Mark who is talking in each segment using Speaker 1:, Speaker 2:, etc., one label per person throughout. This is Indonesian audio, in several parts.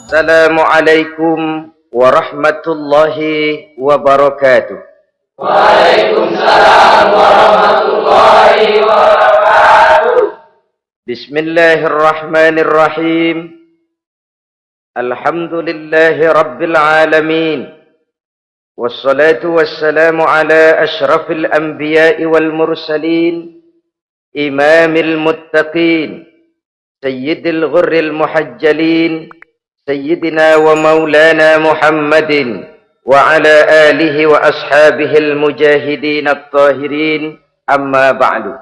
Speaker 1: Assalamualaikum warahmatullahi wabarakatuh.
Speaker 2: Waalaikumsalam warahmatullahi wabarakatuh.
Speaker 1: Bismillahirrahmanirrahim. Alhamdulillahi rabbil alamin. Wassalatu wassalamu ala ashrafil anbiya'i wal mursalin, imamil muttaqin, sayyidil ghurril muhajjalin, sayyidina wa maulana Muhammadin wa ala alihi wa ashabihil mujahidin at-tahirin, amma ba'du.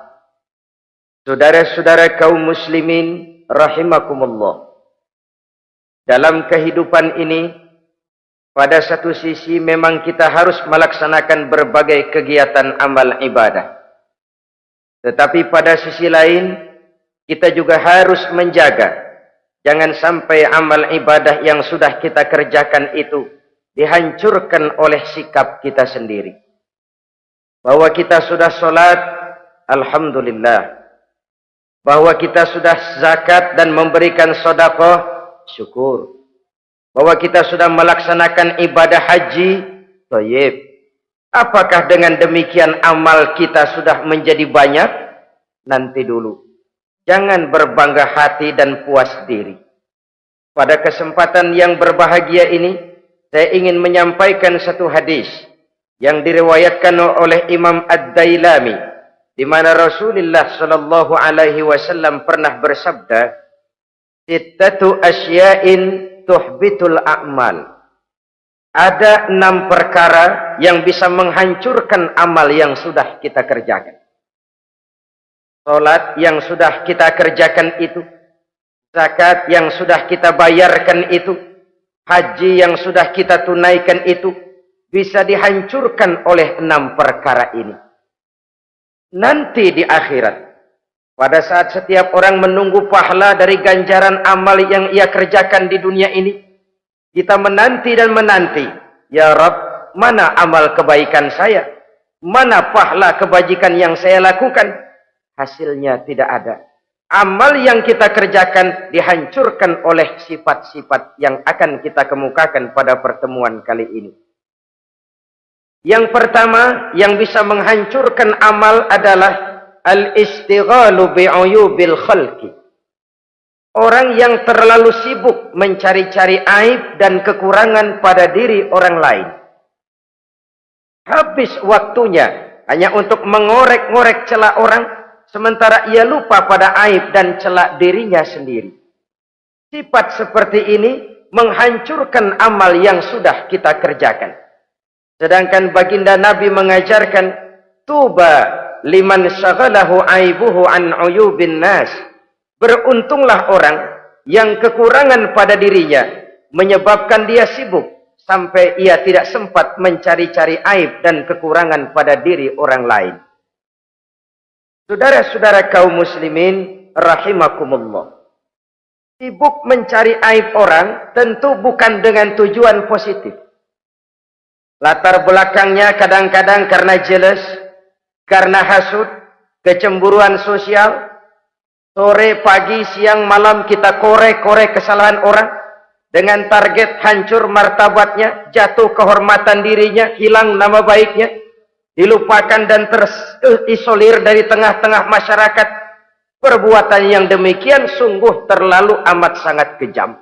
Speaker 1: Saudara-saudara kaum muslimin rahimakumullah. Dalam kehidupan ini, pada satu sisi memang kita harus melaksanakan berbagai kegiatan amal ibadah. Tetapi pada sisi lain, kita juga harus menjaga jangan sampai amal ibadah yang sudah kita kerjakan itu dihancurkan oleh sikap kita sendiri. Bahwa kita sudah sholat, alhamdulillah. Bahwa kita sudah zakat dan memberikan sedekah, syukur. Bahwa kita sudah melaksanakan ibadah haji, thayyib. Apakah dengan demikian amal kita sudah menjadi banyak? Nanti dulu. Jangan berbangga hati dan puas diri. Pada kesempatan yang berbahagia ini, saya ingin menyampaikan satu hadis yang diriwayatkan oleh Imam Ad-Dailami, di mana Rasulullah sallallahu alaihi wasallam pernah bersabda, "Sittatu asya'in tuhbitul a'mal." Ada 6 perkara yang bisa menghancurkan amal yang sudah kita kerjakan. Salat yang sudah kita kerjakan itu, zakat yang sudah kita bayarkan itu, haji yang sudah kita tunaikan itu, bisa dihancurkan oleh 6 perkara ini. Nanti di akhirat, pada saat setiap orang menunggu pahala dari ganjaran amal yang ia kerjakan di dunia ini, kita menanti dan menanti, ya Rabb, mana amal kebaikan saya? Mana pahala kebajikan yang saya lakukan? Hasilnya tidak ada. Amal yang kita kerjakan dihancurkan oleh sifat-sifat yang akan kita kemukakan pada pertemuan kali ini. Yang pertama yang bisa menghancurkan amal adalah al-istighalu bi'uyubil khalqi. Orang yang terlalu sibuk mencari-cari aib dan kekurangan pada diri orang lain. Habis waktunya hanya untuk mengorek-ngorek celah orang, sementara ia lupa pada aib dan celah dirinya sendiri. Sifat seperti ini menghancurkan amal yang sudah kita kerjakan. Sedangkan baginda Nabi mengajarkan, tuba liman syaghalahu aibuhu an uyubin nas. Beruntunglah orang yang kekurangan pada dirinya menyebabkan dia sibuk sampai ia tidak sempat mencari-cari aib dan kekurangan pada diri orang lain. Saudara-saudara kaum muslimin rahimakumullah. Sibuk mencari aib orang tentu bukan dengan tujuan positif. Latar belakangnya kadang-kadang karena jealous, karena hasud, kecemburuan sosial. Sore, pagi, siang, malam kita korek-korek kesalahan orang dengan target hancur martabatnya, jatuh kehormatan dirinya, hilang nama baiknya, dilupakan dan terisolir dari tengah-tengah masyarakat. Perbuatan yang demikian sungguh terlalu amat sangat kejam.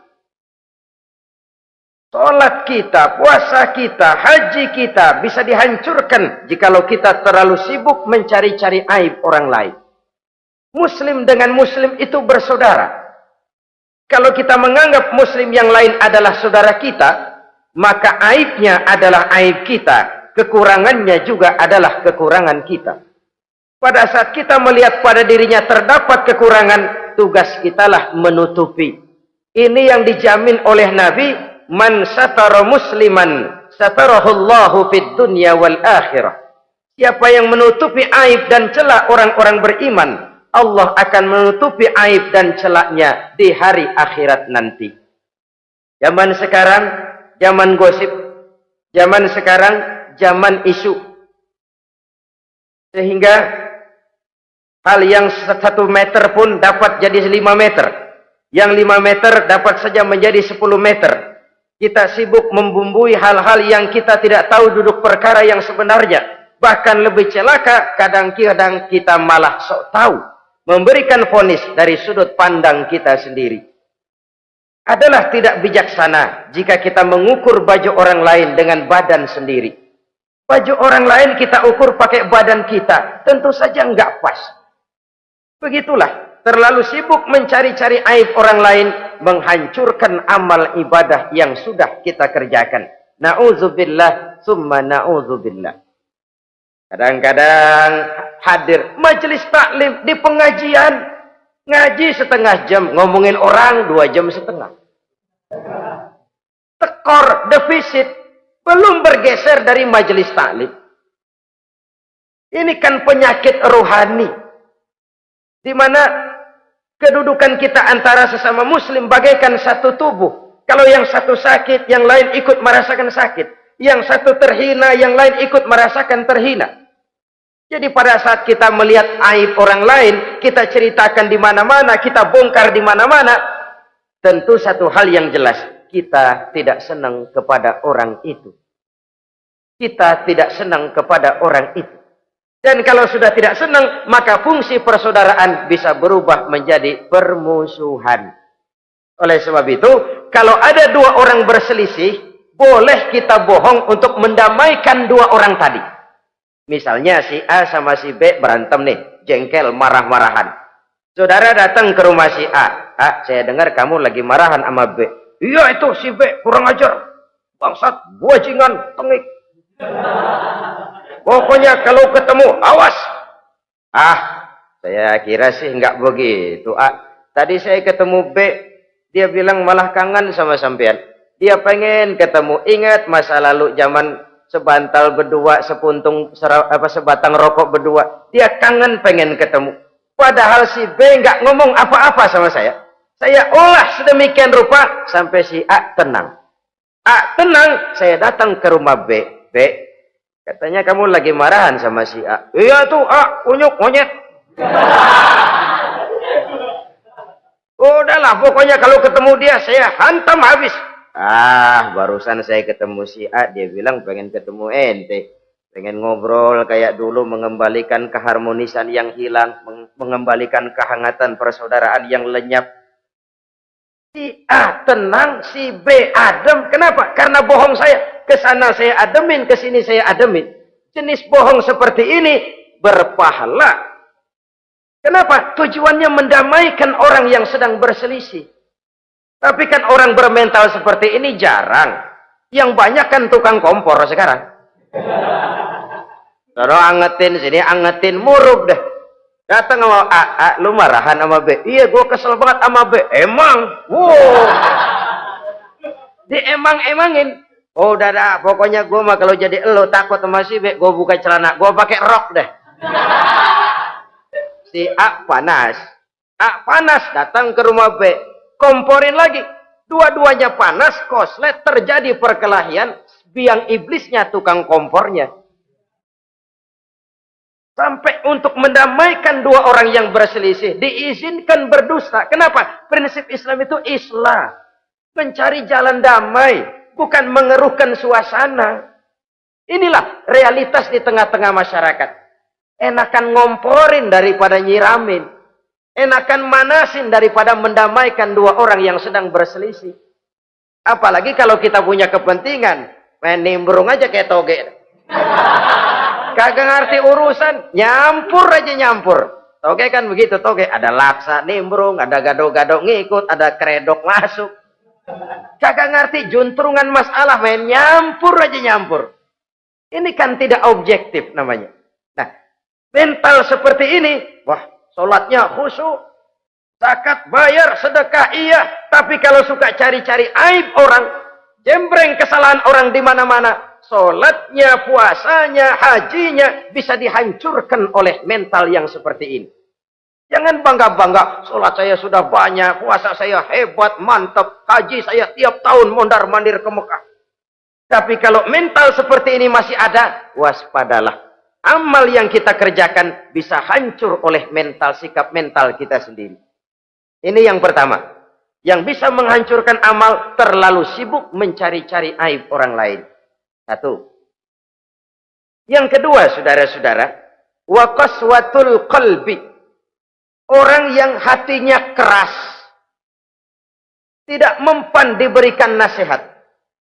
Speaker 1: Salat kita, puasa kita, haji kita bisa dihancurkan jikalau kita terlalu sibuk mencari-cari aib orang lain. Muslim dengan muslim itu bersaudara. Kalau kita menganggap muslim yang lain adalah saudara kita, maka aibnya adalah aib kita, kekurangannya juga adalah kekurangan kita. Pada saat kita melihat pada dirinya terdapat kekurangan, tugas kitalah menutupi. Ini yang dijamin oleh Nabi, man satara musliman satarahullahu fid dunya wal akhirah. Siapa yang menutupi aib dan celah orang-orang beriman, Allah akan menutupi aib dan celaknya di hari akhirat nanti. Zaman sekarang, zaman gosip. Zaman sekarang, zaman isu. Sehingga hal yang 1 meter pun dapat jadi 5 meter. Yang 5 meter dapat saja menjadi 10 meter. Kita sibuk membumbui hal-hal yang kita tidak tahu duduk perkara yang sebenarnya. Bahkan lebih celaka, kadang-kadang kita malah sok tahu. Memberikan vonis dari sudut pandang kita sendiri. Adalah tidak bijaksana jika kita mengukur baju orang lain dengan badan sendiri. Baju orang lain kita ukur pakai badan kita. Tentu saja enggak pas. Begitulah. Terlalu sibuk mencari-cari aib orang lain, menghancurkan amal ibadah yang sudah kita kerjakan. Na'udzubillah, summa na'udzubillah. Kadang-kadang hadir majelis taklim di pengajian, ngaji setengah jam, ngomongin orang 2 jam setengah. Tekor, defisit, belum bergeser dari majelis taklim. Ini kan penyakit rohani, di mana kedudukan kita antara sesama muslim bagaikan satu tubuh. Kalau yang satu sakit, yang lain ikut merasakan sakit. Yang satu terhina, yang lain ikut merasakan terhina. Jadi pada saat kita melihat aib orang lain, kita ceritakan di mana-mana, kita bongkar di mana-mana, tentu satu hal yang jelas, kita tidak senang kepada orang itu. Kita tidak senang kepada orang itu. Dan kalau sudah tidak senang, maka fungsi persaudaraan bisa berubah menjadi permusuhan. Oleh sebab itu, kalau ada 2 orang berselisih, boleh kita bohong untuk mendamaikan 2 orang tadi. Misalnya si A sama si B berantem nih, jengkel, marah-marahan. Saudara datang ke rumah si A. A, saya dengar kamu lagi marahan sama B. Iya itu si B, kurang ajar. Bangsat, bajingan, tengik. Pokoknya kalau ketemu, awas. Ah, saya kira sih enggak begitu. Ah, tadi saya ketemu B, dia bilang malah kangen sama sampean. Dia pengen ketemu. Ingat masa lalu zaman sebantal berdua, sebatang rokok berdua. Dia kangen pengen ketemu. Padahal si B enggak ngomong apa-apa sama saya. Saya olah sedemikian rupa sampai si A tenang. A tenang, saya datang ke rumah B. B, katanya kamu lagi marahan sama si A. Iya tuh A, unyuk monyet. Udahlah, pokoknya kalau ketemu dia saya hantam habis. Ah, barusan saya ketemu si A, dia bilang pengen ketemu ente. Pengen ngobrol kayak dulu, mengembalikan keharmonisan yang hilang, mengembalikan kehangatan persaudaraan yang lenyap. Si A tenang, si B adem. Kenapa? Karena bohong saya. Kesana saya ademin, kesini saya ademin. Jenis bohong seperti ini berpahala. Kenapa? Tujuannya mendamaikan orang yang sedang berselisih. Tapi kan orang bermental seperti ini jarang. Yang banyak kan tukang kompor sekarang. Kalau angetin sini, angetin murub deh. Datang sama A, lu marahan sama B. Iya, gue kesel banget sama B. Emang? Wow. Diemang-emangin. Oh, udah dah, pokoknya gue mah kalau jadi elo takut sama si B, gue buka celana, gue pakai rok deh. Si A panas. A panas, datang ke rumah B. Komporin lagi. Dua-duanya panas, koslet, terjadi perkelahian. Biang iblisnya tukang kompornya. Sampai untuk mendamaikan 2 orang yang berselisih, diizinkan berdusta. Kenapa? Prinsip Islam itu islah. Mencari jalan damai. Bukan mengeruhkan suasana. Inilah realitas di tengah-tengah masyarakat. Enakan ngomporin daripada nyiramin. Enakan manasin daripada mendamaikan 2 orang yang sedang berselisih. Apalagi kalau kita punya kepentingan. Main nimbrung aja kayak toge. Kagak ngerti urusan. Nyampur aja nyampur. Toge kan begitu toge. Ada laksa nimbrung, ada gado-gado ngikut, ada kredok masuk. Kagak ngerti juntrungan masalah, main nyampur aja nyampur. Ini kan tidak objektif namanya. Nah, mental seperti ini, wah, sholatnya khusyuk, zakat bayar, sedekah iya, tapi kalau suka cari-cari aib orang, jembreng kesalahan orang di mana-mana, sholatnya, puasanya, hajinya bisa dihancurkan oleh mental yang seperti ini. Jangan bangga-bangga, sholat saya sudah banyak, puasa saya hebat, mantap, haji saya tiap tahun mondar-mandir ke Mekah. Tapi kalau mental seperti ini masih ada, waspadalah. Amal yang kita kerjakan bisa hancur oleh mental, sikap mental kita sendiri. Ini yang pertama. Yang bisa menghancurkan amal terlalu sibuk mencari-cari aib orang lain. Satu. Yang kedua, saudara-saudara, wa qaswatul qalbi. Orang yang hatinya keras, tidak mempan diberikan nasihat.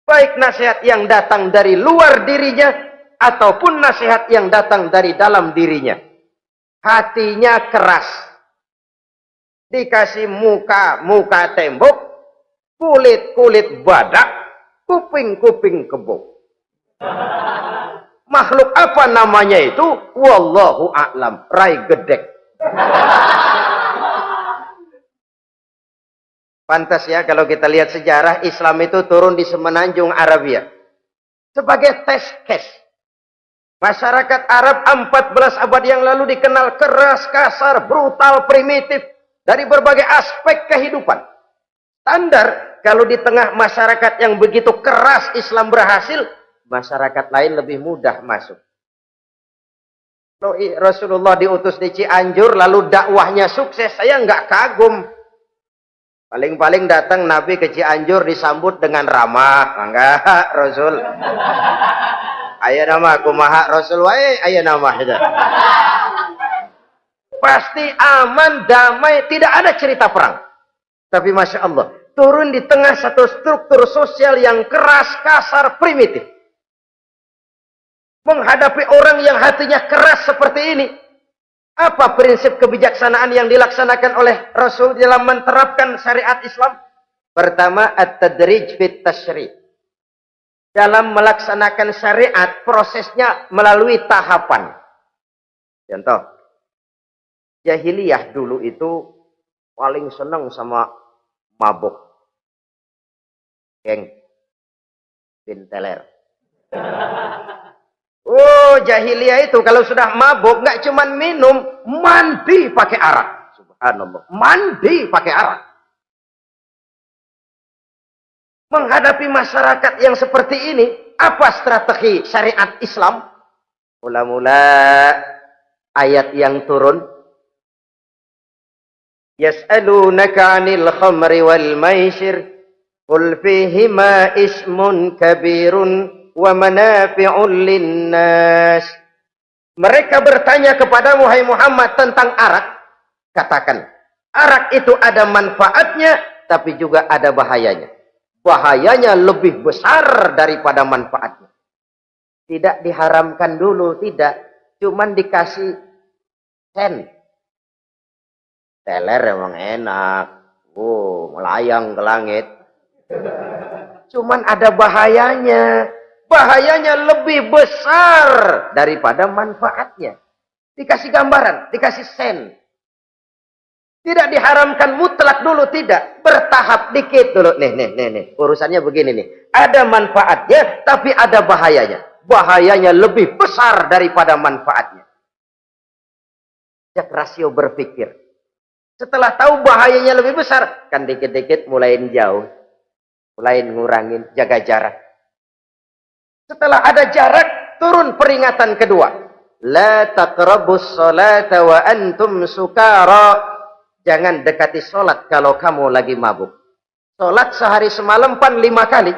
Speaker 1: Baik nasihat yang datang dari luar dirinya, ataupun nasihat yang datang dari dalam dirinya. Hatinya keras. Dikasih muka tembok, kulit badak, kuping kebo. Makhluk apa namanya itu? Wallahu a'lam. Rai gedek. Pantas ya kalau kita lihat sejarah Islam itu turun di semenanjung Arabia. Sebagai test case. Masyarakat Arab 14 abad yang lalu dikenal keras, kasar, brutal, primitif. Dari berbagai aspek kehidupan. Standar kalau di tengah masyarakat yang begitu keras Islam berhasil, masyarakat lain lebih mudah masuk. Rasulullah diutus di Cianjur lalu dakwahnya sukses, saya nggak kagum. Paling-paling datang Nabi ke Cianjur disambut dengan ramah. Enggak, Rasul. Ayo nama kumaha Rasul wae, ayo nama itu. Pasti aman, damai, tidak ada cerita perang. Tapi Masya Allah, turun di tengah satu struktur sosial yang keras, kasar, primitif. Menghadapi orang yang hatinya keras seperti ini. Apa prinsip kebijaksanaan yang dilaksanakan oleh Rasul dalam menerapkan syariat Islam? Pertama, at-tadrij fit tasyri'. Dalam melaksanakan syariat, prosesnya melalui tahapan. Contoh, jahiliyah dulu itu paling senang sama mabuk. Geng. Binteler. Oh, jahiliyah itu kalau sudah mabuk nggak cuma minum, mandi pakai arak. Subhanallah. Mandi pakai arak. Menghadapi masyarakat yang seperti ini, apa strategi syariat Islam? Mula-mula ayat yang turun. Yas'alunaka 'anil khamri wal maisir qul fihima ismun kabirun wa manafi'un linnas. Mereka bertanya kepada Muhammad tentang arak. Katakan, arak itu ada manfaatnya tapi juga ada bahayanya. Bahayanya lebih besar daripada manfaatnya. Tidak diharamkan dulu, tidak. Cuman dikasih sen. Teler emang enak. Melayang ke langit. Cuman ada bahayanya. Bahayanya lebih besar daripada manfaatnya. Dikasih gambaran, dikasih sen. Tidak diharamkan mutlak dulu, tidak. Bertahap dikit dulu. Nih. Urusannya begini nih. Ada manfaatnya, tapi ada bahayanya. Bahayanya lebih besar daripada manfaatnya. Jak rasio berpikir. Setelah tahu bahayanya lebih besar, kan dikit-dikit mulain jauh. Mulain ngurangin, jaga jarak. Setelah ada jarak, turun peringatan kedua. La taqrabus salata wa antum sukara. Jangan dekati sholat kalau kamu lagi mabuk. Sholat sehari semalam 5 kali.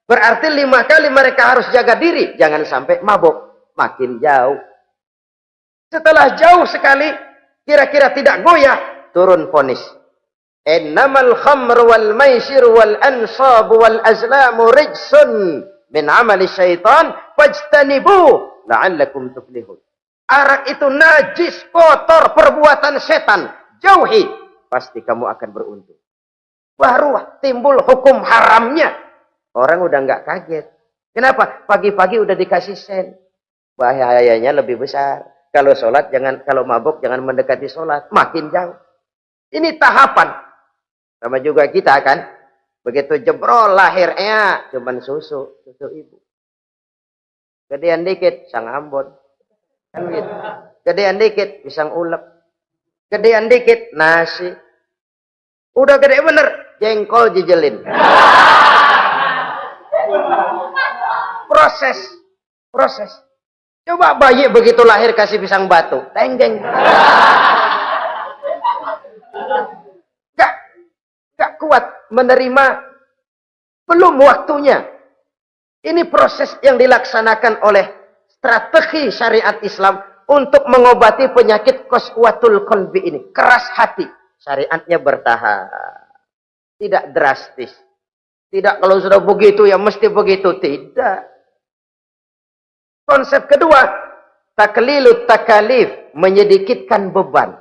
Speaker 1: Berarti 5 kali mereka harus jaga diri. Jangan sampai mabuk. Makin jauh. Setelah jauh sekali, kira-kira tidak goyah, turun vonis. Innamal khamru wal maisir wal ansab wal azlamu rijsun min amali syaitan fajtanibu la'allakum tuflihun. Arak itu najis, kotor, perbuatan setan. Jauhi, pasti kamu akan beruntung. Baru timbul hukum haramnya. Orang udah nggak kaget. Kenapa? Pagi-pagi udah dikasih sen. Bahayanya lebih besar. Kalau sholat jangan, kalau mabuk jangan mendekati sholat. Makin jauh. Ini tahapan. Sama juga kita kan. Begitu jebrol lahirnya cuman susu ibu. Gedean dikit sang Ambon. Kan gitu. Gedean dikit pisang ulek. Gedean dikit nasi. Udah gede bener jengkol jijelin. Proses. Coba bayi begitu lahir kasih pisang batu, tenggeng. Gak kuat. menerima, belum waktunya. Ini proses yang dilaksanakan oleh strategi syariat Islam untuk mengobati penyakit qaswatul qalbi ini. Keras hati. Syariatnya bertahap. Tidak drastis. Tidak kalau sudah begitu ya mesti begitu. Tidak. Konsep kedua, taklilut takalif, menyedikitkan beban.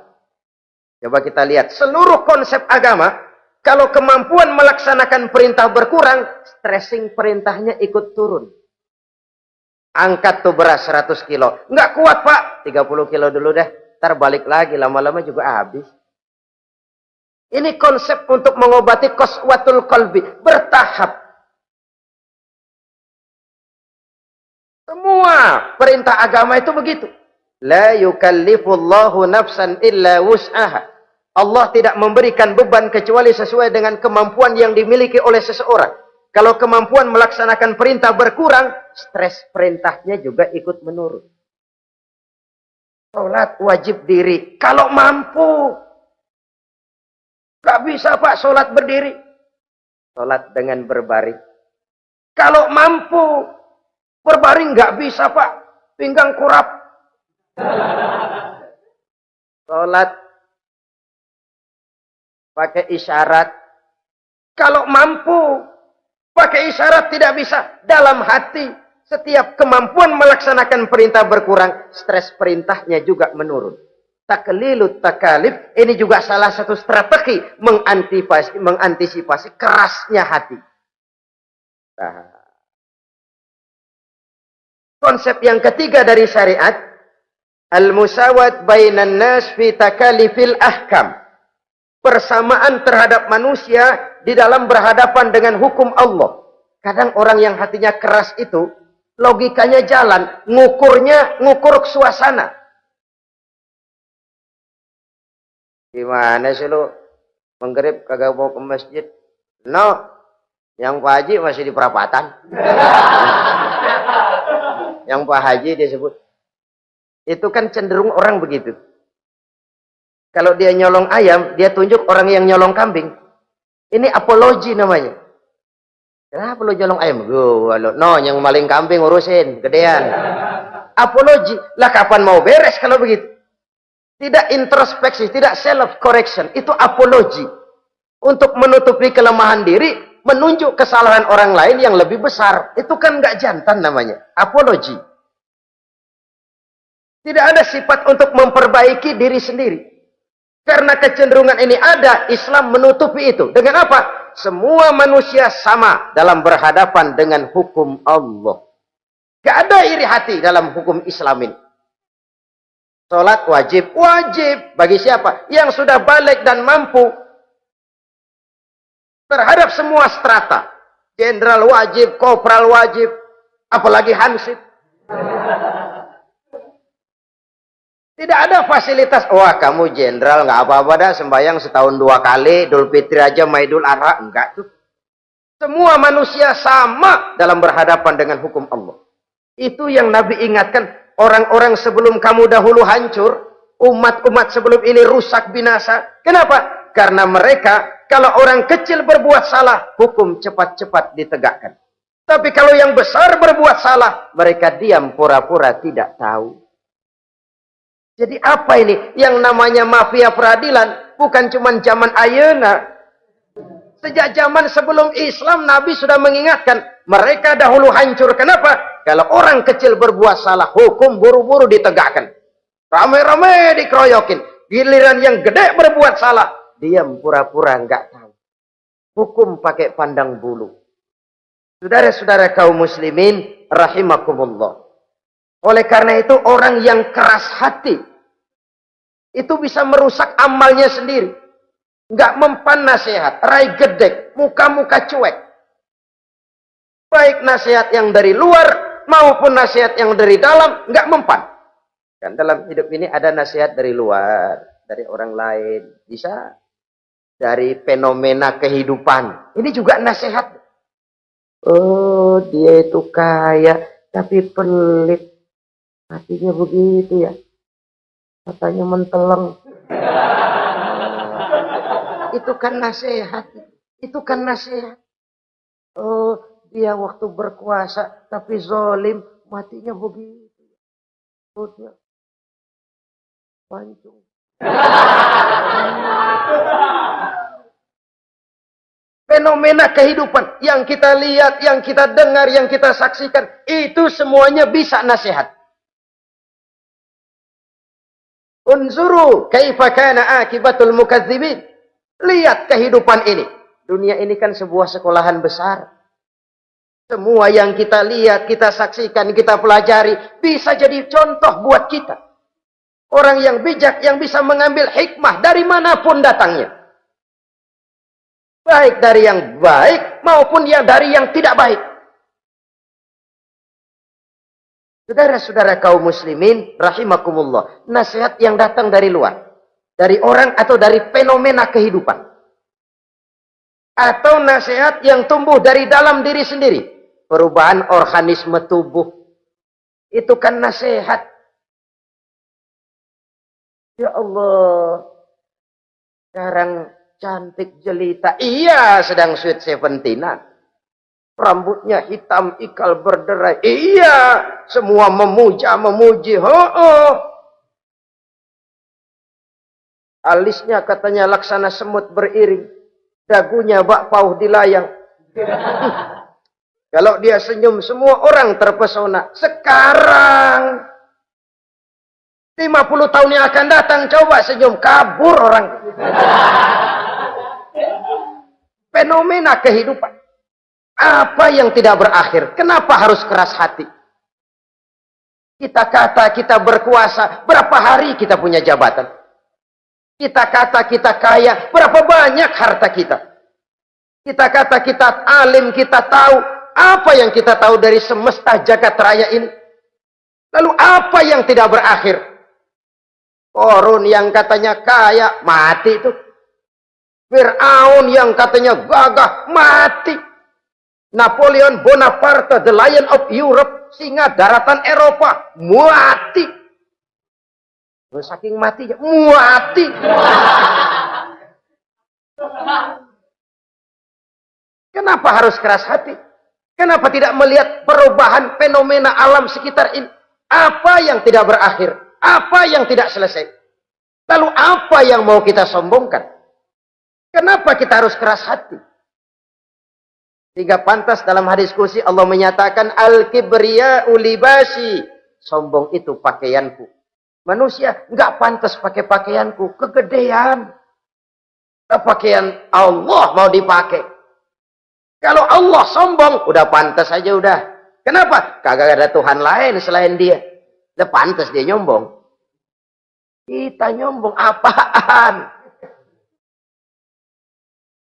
Speaker 1: Coba kita lihat, seluruh konsep agama, kalau kemampuan melaksanakan perintah berkurang, stressing perintahnya ikut turun. Angkat tuh beras 100 kilo. Nggak kuat pak, 30 kilo dulu deh. Ntar balik lagi, lama-lama juga habis. Ini konsep untuk mengobati qaswatul qalbi. Bertahap. Semua perintah agama itu begitu. La yukallifullahu nafsan illa wus'aha. Allah tidak memberikan beban kecuali sesuai dengan kemampuan yang dimiliki oleh seseorang. Kalau kemampuan melaksanakan perintah berkurang, stres perintahnya juga ikut menurun. Salat wajib diri. Kalau mampu. Gak bisa pak salat berdiri. Salat dengan berbaring. Kalau mampu. Berbaring gak bisa pak. Pinggang kurap. Salat pakai isyarat. Kalau mampu pakai isyarat tidak bisa. Dalam hati setiap kemampuan melaksanakan perintah berkurang, stres perintahnya juga menurun. Taklilut takalif ini juga salah satu strategi mengantisipasi kerasnya hati. Nah. Konsep yang ketiga dari syariat, al-musawat bainan nas fi takalifil ahkam. Persamaan terhadap manusia di dalam berhadapan dengan hukum Allah. Kadang orang yang hatinya keras itu, logikanya jalan, ngukur suasana. Gimana sih lu? Menggerib kagak mau ke masjid? No, yang Pak Haji masih di perapatan. Yang Pak Haji disebut. Itu kan cenderung orang begitu. Kalau dia nyolong ayam, dia tunjuk orang yang nyolong kambing. Ini apologi namanya. Kenapa lu nyolong ayam? No, yang maling kambing urusin, gedean. Apologi. Lah kapan mau beres kalau begitu? Tidak introspeksi, tidak self correction. Itu apologi. Untuk menutupi kelemahan diri, menunjuk kesalahan orang lain yang lebih besar. Itu kan nggak jantan namanya. Apologi. Tidak ada sifat untuk memperbaiki diri sendiri. Karena kecenderungan ini ada, Islam menutupi itu. Dengan apa? Semua manusia sama dalam berhadapan dengan hukum Allah. Gak ada iri hati dalam hukum Islam ini. Salat wajib. Wajib. Bagi siapa? Yang sudah balik dan mampu. Terhadap semua strata. Jenderal wajib, kopral wajib. Apalagi hansip. Tidak ada fasilitas. Wah kamu jenderal nggak apa-apa dah. Sembahyang setahun 2 kali. Idul Fitri aja sama Idul Adha. Enggak tuh. Semua manusia sama dalam berhadapan dengan hukum Allah. Itu yang Nabi ingatkan. Orang-orang sebelum kamu dahulu hancur. Umat-umat sebelum ini rusak binasa. Kenapa? Karena mereka, kalau orang kecil berbuat salah, hukum cepat-cepat ditegakkan. Tapi kalau yang besar berbuat salah, mereka diam pura-pura tidak tahu. Jadi apa ini? Yang namanya mafia peradilan bukan cuma zaman ayeuna. Sejak zaman sebelum Islam, Nabi sudah mengingatkan. Mereka dahulu hancur. Kenapa? Kalau orang kecil berbuat salah, hukum buru-buru ditegakkan. Rame-rame dikeroyokin. Giliran yang gede berbuat salah, diam pura-pura nggak tahu. Hukum pakai pandang bulu. Saudara-saudara kaum muslimin, rahimakumullah. Oleh karena itu orang yang keras hati itu bisa merusak amalnya sendiri. Enggak mempan nasihat, rai gedek, muka-muka cuek. Baik nasihat yang dari luar maupun nasihat yang dari dalam enggak mempan. Kan dalam hidup ini ada nasihat dari luar, dari orang lain, bisa dari fenomena kehidupan. Ini juga nasihat. Oh, dia itu kaya tapi pelit. Hatinya begitu ya. Katanya menteleng. Itu kan nasihat. Itu kan nasihat. Oh, dia waktu berkuasa tapi zolim, matinya begitu. Perutnya pancung. Fenomena kehidupan yang kita lihat, yang kita dengar, yang kita saksikan, itu semuanya bisa nasihat. Unzuru kaifa kana akibatul mukadzibin. Lihat kehidupan ini. Dunia ini kan sebuah sekolahan besar. Semua yang kita lihat, kita saksikan, kita pelajari, bisa jadi contoh buat kita. Orang yang bijak, yang bisa mengambil hikmah dari manapun datangnya. Baik dari yang baik, maupun dari yang tidak baik. Saudara-saudara kaum muslimin, rahimakumullah. Nasihat yang datang dari luar. Dari orang atau dari fenomena kehidupan. Atau nasihat yang tumbuh dari dalam diri sendiri. Perubahan organisme tubuh. Itu kan nasihat. Ya Allah. Sekarang cantik jelita. Iya, sedang sweet 17-an. Rambutnya hitam, ikal berderai. Iya, semua memuji. Alisnya katanya laksana semut beriring. Dagunya bak pauh dilayang. Kalau dia senyum, semua orang terpesona. Sekarang 50 tahun yang akan datang, coba senyum, kabur orang. Fenomena kehidupan. Apa yang tidak berakhir? Kenapa harus keras hati? Kita kata kita berkuasa, berapa hari kita punya jabatan? Kita kata kita kaya, berapa banyak harta kita? Kita kata kita alim, kita tahu. Apa yang kita tahu dari semesta jagat raya ini? Lalu apa yang tidak berakhir? Korun yang katanya kaya, mati itu. Fir'aun yang katanya gagah, mati. Napoleon Bonaparte, the Lion of Europe, singa daratan Eropa, mati. Saking matinya, mati. Kenapa harus keras hati? Kenapa tidak melihat perubahan fenomena alam sekitar ini? Apa yang tidak berakhir? Apa yang tidak selesai? Lalu apa yang mau kita sombongkan? Kenapa kita harus keras hati? Sehingga pantas dalam hadis kursi Allah menyatakan al-kibriya'u libasi. Sombong itu pakaianku. Manusia nggak pantas pakai pakaianku, kegedean. Pakaian Allah mau dipakai. Kalau Allah sombong, udah pantas aja udah. Kenapa? Kagak ada Tuhan lain selain dia. Udah pantas dia nyombong. Kita nyombong apaan?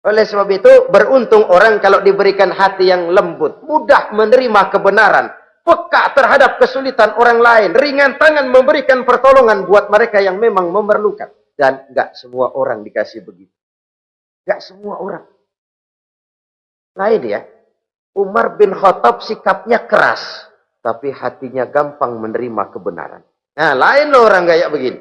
Speaker 1: Oleh sebab itu, beruntung orang kalau diberikan hati yang lembut, mudah menerima kebenaran, peka terhadap kesulitan orang lain, ringan tangan memberikan pertolongan buat mereka yang memang memerlukan. Dan enggak semua orang dikasih begitu. Enggak semua orang. Lain ya. Umar bin Khattab sikapnya keras, tapi hatinya gampang menerima kebenaran. Nah, lain loh orang kayak begini.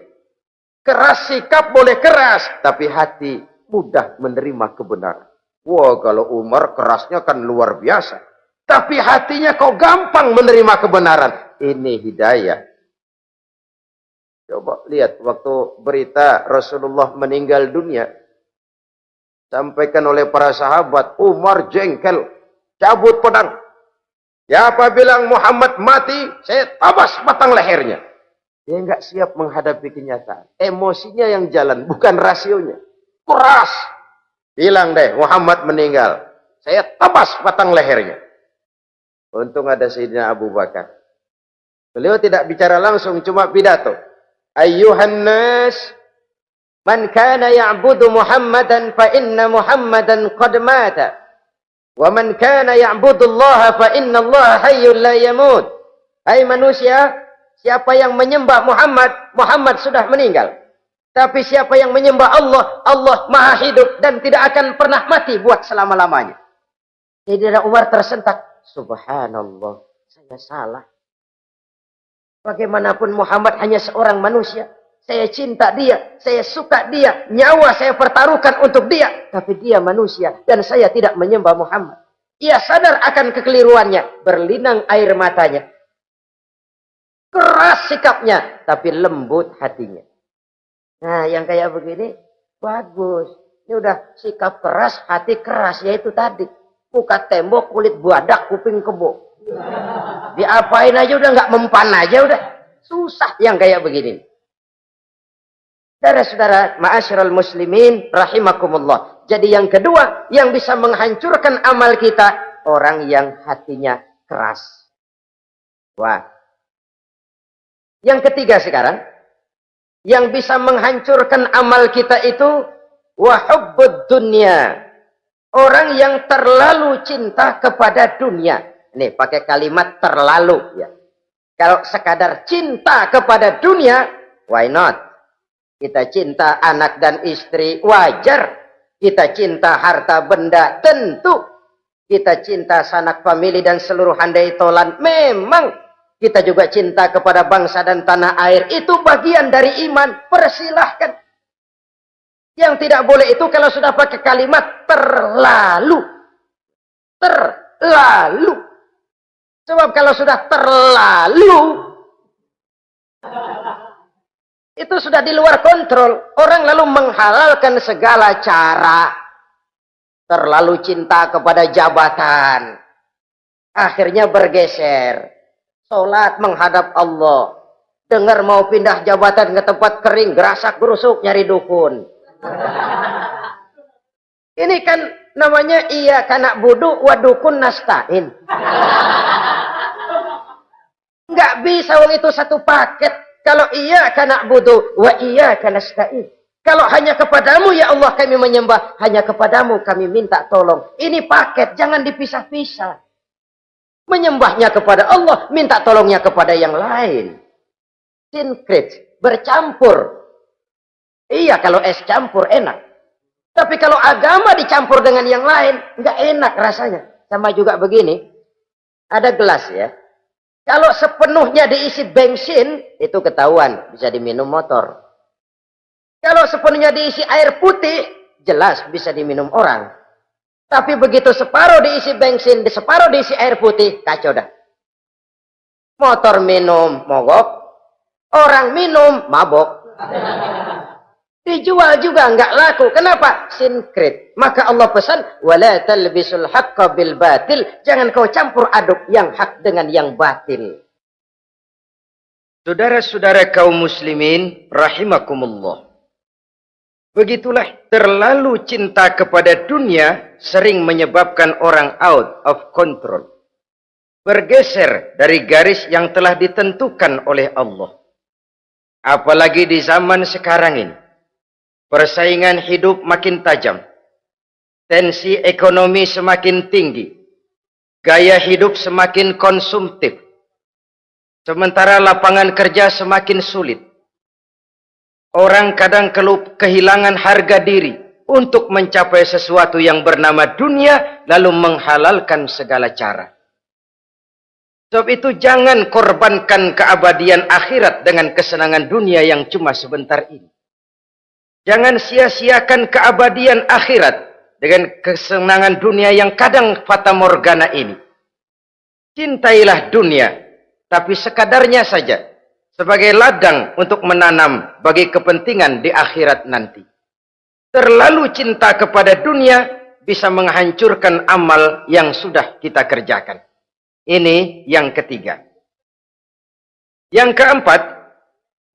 Speaker 1: Keras sikap boleh keras, tapi hati mudah menerima kebenaran. Wah, kalau Umar kerasnya kan luar biasa. Tapi hatinya kok gampang menerima kebenaran. Ini hidayah. Coba lihat waktu berita Rasulullah meninggal dunia. Sampaikan oleh para sahabat, Umar jengkel, cabut pedang. Siapa bilang Muhammad mati, saya tabas batang lehernya. Dia nggak siap menghadapi kenyataan. Emosinya yang jalan, bukan rasionya. Keras. Bilang deh, Muhammad meninggal. Saya tabas batang lehernya. Untung ada Sayyidina Abu Bakar. Beliau tidak bicara langsung, cuma pidato. Ayyuhan nas, man kana ya'budu Muhammadan fa inna Muhammadan qad mata. Wa man kana ya'budu Allah fa inna Allah hayyul la yamut. Hai manusia, siapa yang menyembah Muhammad, Muhammad sudah meninggal. Tapi siapa yang menyembah Allah, Allah maha hidup dan tidak akan pernah mati buat selama-lamanya. Sayyidina Umar tersentak. Subhanallah, saya salah. Bagaimanapun Muhammad hanya seorang manusia. saya cinta dia, saya suka dia, nyawa saya pertaruhkan untuk dia. Tapi dia manusia dan saya tidak menyembah Muhammad. Ia sadar akan kekeliruannya, berlinang air matanya. Keras sikapnya, tapi lembut hatinya. Nah, yang kayak begini, bagus. Ini udah sikap keras, hati keras, yaitu tadi. Muka tembok, kulit buadak, kuping kebo. Diapain aja udah nggak mempan aja udah. Susah yang kayak begini. Saudara-saudara, ma'asyiral muslimin rahimakumullah. Jadi yang kedua yang bisa menghancurkan amal kita, orang yang hatinya keras. Wah. Yang ketiga sekarang, yang bisa menghancurkan amal kita itu wa hubbud dunya. Orang yang terlalu cinta kepada dunia. Nih, pakai kalimat terlalu ya. Kalau sekadar cinta kepada dunia, why not? Kita cinta anak dan istri, wajar. Kita cinta harta benda, tentu. Kita cinta sanak famili dan seluruh handai tolan, memang. Kita juga cinta kepada bangsa dan tanah air, itu bagian dari iman, persilahkan. Yang tidak boleh itu kalau sudah pakai kalimat terlalu. Terlalu. Sebab kalau sudah terlalu, itu sudah di luar kontrol. Orang lalu menghalalkan segala cara. Terlalu cinta kepada jabatan. Akhirnya bergeser. Sholat menghadap Allah. Dengar mau pindah jabatan ke tempat kering. Gerasak gerusuk nyari dukun. Ini kan namanya iya kanak budu wa dukun nasta'in. Nggak bisa wong itu satu paket. Kalau iya kana budu wa iya kana nasta'in. Kalau hanya kepadamu ya Allah kami menyembah, hanya kepadamu kami minta tolong. Ini paket, jangan dipisah-pisah. Menyembahnya kepada Allah, minta tolongnya kepada yang lain. Sinkret, bercampur. Iya kalau es campur enak. Tapi kalau agama dicampur dengan yang lain, nggak enak rasanya. Sama juga begini, ada gelas ya. Kalau sepenuhnya diisi bensin, itu ketahuan, bisa diminum motor. Kalau sepenuhnya diisi air putih, jelas bisa diminum orang. Tapi begitu separuh diisi bensin, separuh diisi air putih, kacau dah. Motor minum, mogok. Orang minum, mabok. Dijual juga nggak laku. Kenapa? Sinkret. Maka Allah pesan, wala talbisul haqqa bil batil. Jangan kau campur aduk yang hak dengan yang batil. Saudara-saudara kaum muslimin rahimakumullah. Begitulah terlalu cinta kepada dunia sering menyebabkan orang out of control. Bergeser dari garis yang telah ditentukan oleh Allah. Apalagi di zaman sekarang ini. Persaingan hidup makin tajam. Tensi ekonomi semakin tinggi. Gaya hidup semakin konsumtif. Sementara lapangan kerja semakin sulit. Orang kadang kehilangan harga diri untuk mencapai sesuatu yang bernama dunia, lalu menghalalkan segala cara. Sebab itu jangan korbankan keabadian akhirat dengan kesenangan dunia yang cuma sebentar ini. Jangan sia-siakan keabadian akhirat dengan kesenangan dunia yang kadang fata morgana ini. Cintailah dunia, tapi sekadarnya saja. Sebagai ladang untuk menanam bagi kepentingan di akhirat nanti. Terlalu cinta kepada dunia bisa menghancurkan amal yang sudah kita kerjakan. Ini yang ketiga. Yang keempat,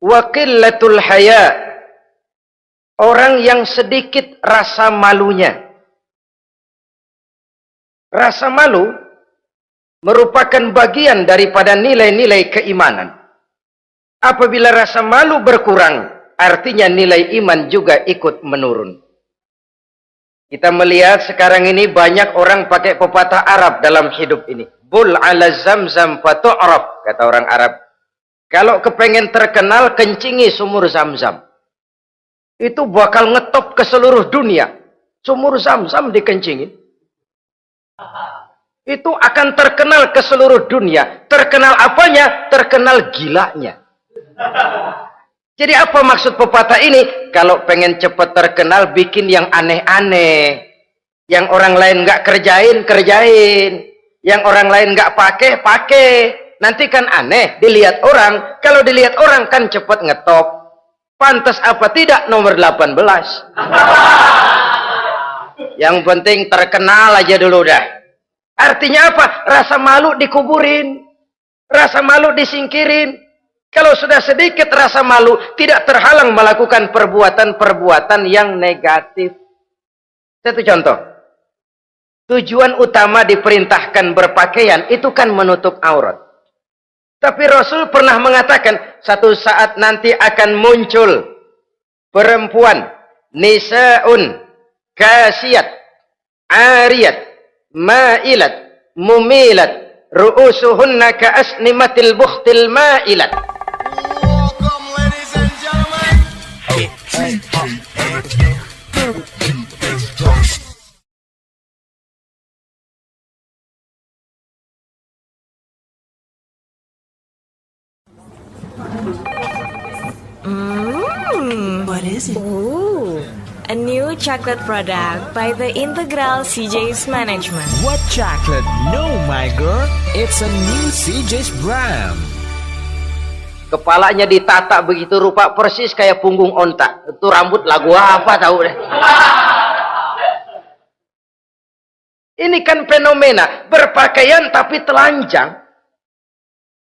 Speaker 1: wa qillatul haya. Orang yang sedikit rasa malunya. Rasa malu merupakan bagian daripada nilai-nilai keimanan. Apabila rasa malu berkurang, artinya nilai iman juga ikut menurun. Kita melihat sekarang ini banyak orang pakai pepatah Arab dalam hidup ini. Bul ala zamzam fatu'raf, kata orang Arab. Kalau kepengen terkenal, kencingi sumur Zamzam. Itu bakal ngetop ke seluruh dunia. Sumur Zamzam dikencingin. Itu akan terkenal ke seluruh dunia. Terkenal apanya? Terkenal gilanya. Jadi apa maksud pepatah ini? Kalau pengen cepat terkenal, bikin yang aneh-aneh. Yang orang lain nggak kerjain, kerjain. Yang orang lain nggak pakai, pakai. Nanti kan aneh, dilihat orang. Kalau dilihat orang kan cepat ngetop. Pantas apa tidak nomor 18. Yang penting terkenal aja dulu dah. Artinya apa? Rasa malu dikuburin. Rasa malu disingkirin. Kalau sudah sedikit rasa malu, tidak terhalang melakukan perbuatan-perbuatan yang negatif. Satu contoh. Tujuan utama diperintahkan berpakaian itu kan menutup aurat. Tapi Rasul pernah mengatakan, satu saat nanti akan muncul perempuan, nisa'un, kasiyat, ariyat, ma'ilat, mumilat, ru'usuhunna ka'asnimatil bukhtil ma'ilat.
Speaker 3: What is it?
Speaker 4: Ooh, a new chocolate product by the Integral CJ's Management.
Speaker 5: What chocolate? No, my girl. It's a new CJ's brand.
Speaker 1: Kepalanya ditata begitu rupa persis kayak punggung onta. Itu rambut lagu apa tahu deh. Ini kan fenomena berpakaian tapi telanjang.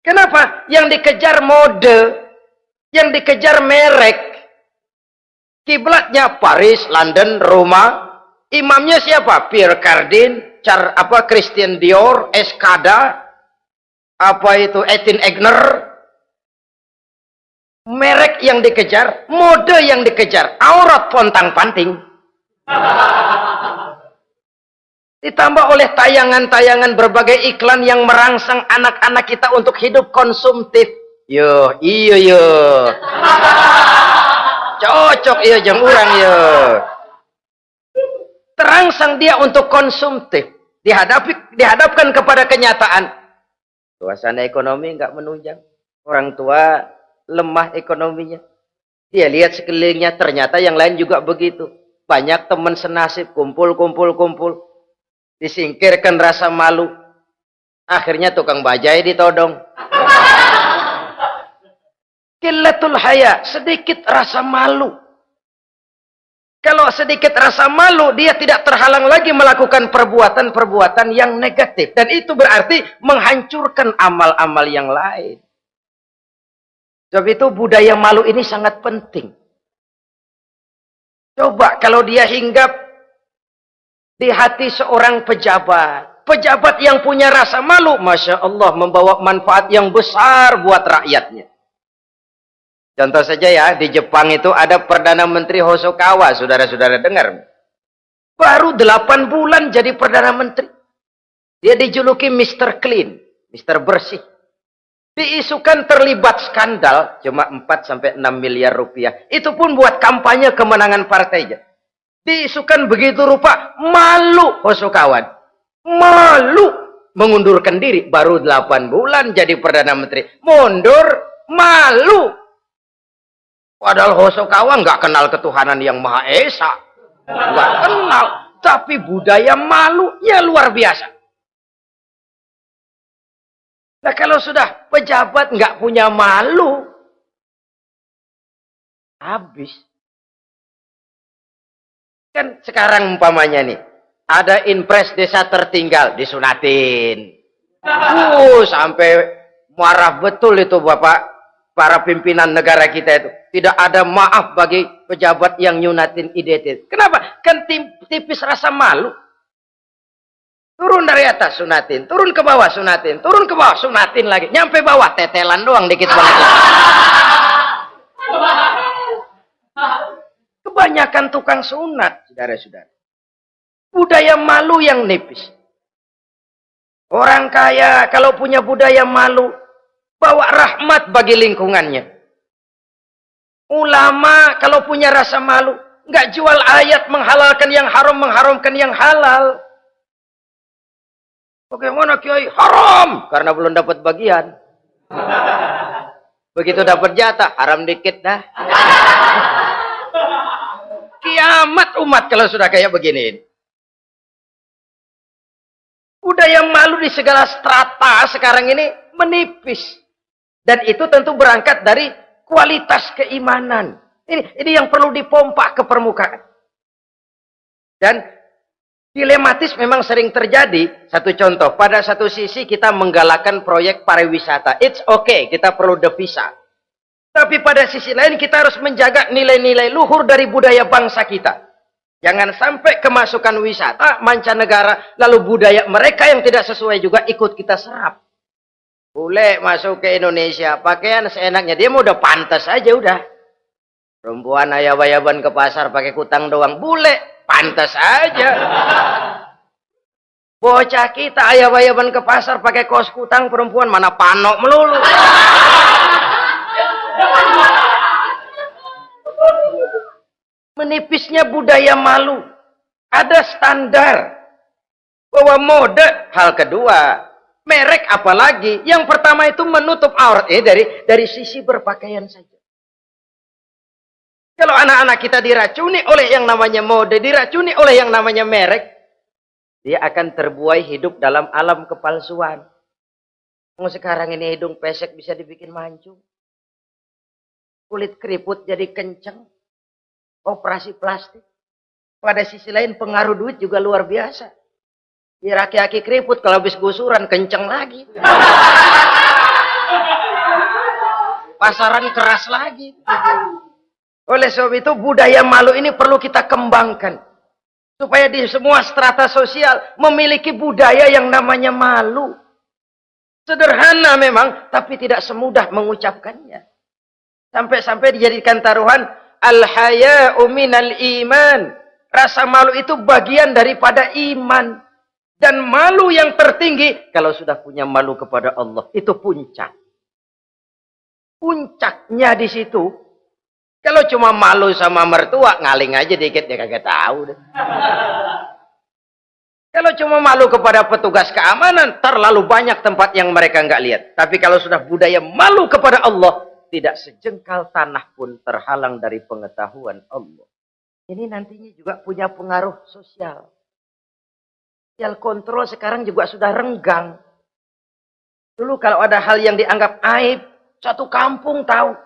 Speaker 1: Kenapa? Yang dikejar mode, yang dikejar merek. Kiblatnya Paris, London, Roma. Imamnya siapa? Pierre Cardin, Christian Dior, Escada, Etienne Egner. Merek yang dikejar, mode yang dikejar, aurat pontang-panting. Ditambah oleh tayangan-tayangan berbagai iklan yang merangsang anak-anak kita untuk hidup konsumtif. Yo, iya yo. Cocok iya jeng urang yo. Terangsang dia untuk konsumtif. Dihadapkan kepada kenyataan. Suasana ekonomi enggak menunjang. Orang tua lemah ekonominya. Dia lihat sekelilingnya, ternyata yang lain juga begitu. Banyak teman senasib, kumpul. Disingkirkan rasa malu. Akhirnya tukang bajai ditodong. Qillatul haya, sedikit rasa malu. Kalau sedikit rasa malu, dia tidak terhalang lagi melakukan perbuatan-perbuatan yang negatif. Dan itu berarti menghancurkan amal-amal yang lain. Sebab itu budaya malu ini sangat penting. Coba kalau dia hinggap di hati seorang pejabat. Pejabat yang punya rasa malu, Masya Allah, membawa manfaat yang besar buat rakyatnya. Contoh saja ya, di Jepang itu ada Perdana Menteri Hosokawa, saudara-saudara dengar. Baru 8 bulan jadi Perdana Menteri. Dia dijuluki Mr. Clean, Mr. Bersih. Diisukan terlibat skandal, cuma 4-6 miliar rupiah. Itu pun buat kampanye kemenangan partainya. Diisukan begitu rupa, malu Hosokawan. Malu mengundurkan diri, baru 8 bulan jadi Perdana Menteri. Mundur, malu. Padahal Hosokawa nggak kenal ketuhanan yang Maha Esa. Nggak kenal. Tapi budaya malunya luar biasa. Nah kalau sudah pejabat nggak punya malu, habis. Kan sekarang umpamanya nih, ada impres desa tertinggal, disunatin. Sampai marah betul itu Bapak, para pimpinan negara kita itu. Tidak ada maaf bagi pejabat yang nyunatin IDT. Kenapa? Kan tipis rasa malu. Turun dari atas sunatin, turun ke bawah sunatin, turun ke bawah sunatin lagi. Nyampe bawah tetelan doang dikit banget. Kebanyakan tukang sunat, saudara-saudara. Budaya malu yang nipis. Orang kaya kalau punya budaya malu, bawa rahmat bagi lingkungannya. Ulama kalau punya rasa malu, nggak jual ayat menghalalkan yang haram, mengharamkan yang halal. Bagaimana Kiai? Haram! Karena belum dapat bagian. Begitu dapat jatah, haram dikit dah. Kiamat umat kalau sudah kayak begini. Budaya malu di segala strata sekarang ini menipis. Dan itu tentu berangkat dari kualitas keimanan. Ini yang perlu dipompa ke permukaan. Dan dilematis memang sering terjadi. Satu contoh, pada satu sisi kita menggalakkan proyek pariwisata. It's okay, kita perlu devisa. Tapi pada sisi lain kita harus menjaga nilai-nilai luhur dari budaya bangsa kita. Jangan sampai kemasukan wisata mancanegara, lalu budaya mereka yang tidak sesuai juga ikut kita serap. Bule masuk ke Indonesia, pakaian seenaknya, dia mau udah pantas aja udah. Perempuan ayab-ayaban ke pasar pakai kutang doang, bule pantas aja. Bocah kita ayab-ayaban ke pasar pakai kaos kutang, perempuan mana panok melulu. Menipisnya budaya malu. Ada standar bahwa mode, hal kedua, merek apalagi. Yang pertama itu menutup aurat dari sisi berpakaian saja. Kalau anak-anak kita diracuni oleh yang namanya mode, diracuni oleh yang namanya merek, dia akan terbuai hidup dalam alam kepalsuan. Sekarang ini hidung pesek bisa dibikin mancung. Kulit keriput jadi kenceng. Operasi plastik. Pada sisi lain pengaruh duit juga luar biasa. Di aki-aki keriput kalau habis gusuran kenceng lagi. Pasaran keras lagi. Oleh sebab itu budaya malu ini perlu kita kembangkan. Supaya di semua strata sosial memiliki budaya yang namanya malu. Sederhana memang, tapi tidak semudah mengucapkannya. Sampai-sampai dijadikan taruhan al-haya'u minal iman. Rasa malu itu bagian daripada iman. Dan malu yang tertinggi, kalau sudah punya malu kepada Allah, itu puncak. Puncaknya di situ. Kalau cuma malu sama mertua, ngaling aja dikit, dia kagak tahu deh. Kalau cuma malu kepada petugas keamanan, terlalu banyak tempat yang mereka nggak lihat. Tapi kalau sudah budaya malu kepada Allah, tidak sejengkal tanah pun terhalang dari pengetahuan Allah. Ini nantinya juga punya pengaruh sosial. Sosial kontrol sekarang juga sudah renggang. Dulu kalau ada hal yang dianggap aib, satu kampung tahu.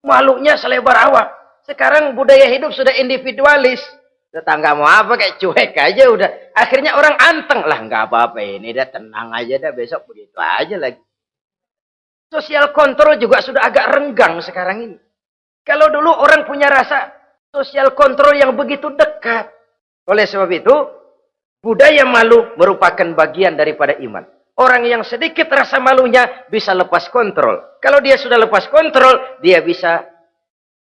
Speaker 1: Malunya selebar awak. Sekarang budaya hidup sudah individualis. Tetangga mau apa kayak cuek aja udah. Akhirnya orang anteng. Lah nggak apa-apa ini dah, tenang aja dah, besok begitu aja lagi. Sosial kontrol juga sudah agak renggang sekarang ini. Kalau dulu orang punya rasa sosial kontrol yang begitu dekat. Oleh sebab itu, budaya malu merupakan bagian daripada iman. Orang yang sedikit rasa malunya bisa lepas kontrol. Kalau dia sudah lepas kontrol, dia bisa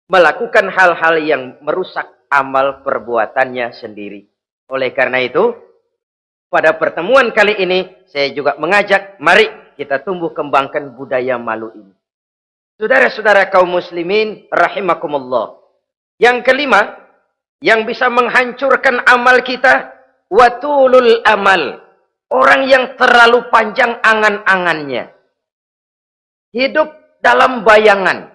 Speaker 1: melakukan hal-hal yang merusak amal perbuatannya sendiri. Oleh karena itu, pada pertemuan kali ini, saya juga mengajak, mari kita tumbuh kembangkan budaya malu ini. Saudara-saudara kaum muslimin, rahimakumullah. Yang kelima, yang bisa menghancurkan amal kita, watulul amal. Orang yang terlalu panjang angan-angannya. Hidup dalam bayangan.